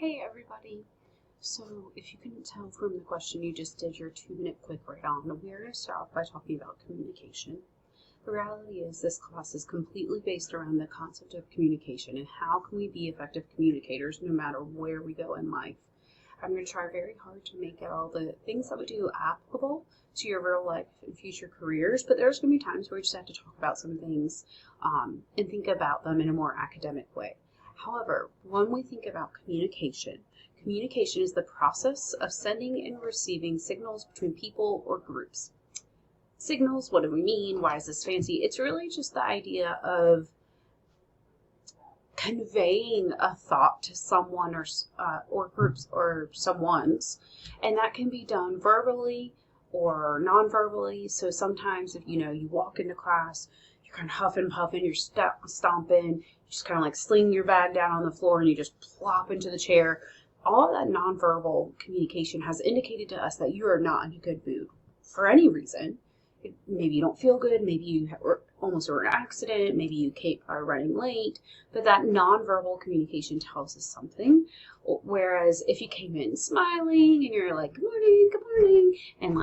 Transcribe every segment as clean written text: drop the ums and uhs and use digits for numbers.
Hey everybody! So, if you couldn't tell from the question you just did your 2-minute quick write on, we're going to start off by talking about communication. The reality is this class is completely based around the concept of communication and how can we be effective communicators no matter where we go in life. I'm going to try very hard to make all the things that we do applicable to your real life and future careers, but there's going to be times where we just have to talk about some things and think about them in a more academic way. However, when we think about communication, communication is the process of sending and receiving signals between people or groups. Signals, what do we mean? Why is this fancy? It's really just the idea of conveying a thought to someone or groups or someone's, and that can be done verbally or non-verbally. So sometimes if you walk into class, you're kind of huffing, puffing, you're stomping, you just kind of like sling your bag down on the floor and you just plop into the chair. All of that non-verbal communication has indicated to us that you are not in a good mood for any reason. Maybe you don't feel good, maybe you almost were in an accident, maybe you are running late, but that nonverbal communication tells us something. Whereas if you came in smiling and you're like, good morning, and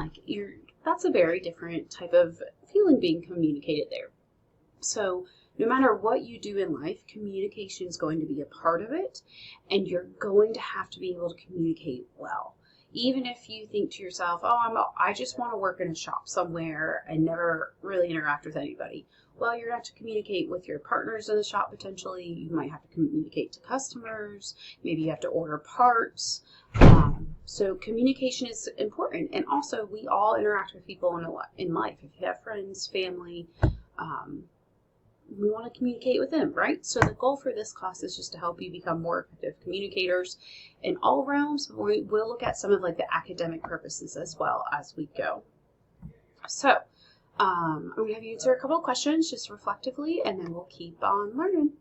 that's a very different type of feeling being communicated there. So no matter what you do in life, communication is going to be a part of it, and you're going to have to be able to communicate well. Even if you think to yourself, I just want to work in a shop somewhere and never really interact with anybody. Well, you're going to have to communicate with your partners in the shop potentially. You might have to communicate to customers. Maybe you have to order parts. So communication is important. And also, we all interact with people in life. If you have friends, family, we want to communicate with them, right? So the goal for this class is just to help you become more effective communicators in all realms. We will look at some of the academic purposes as well as we go. So I'm going to have you answer a couple of questions just reflectively, and then we'll keep on learning.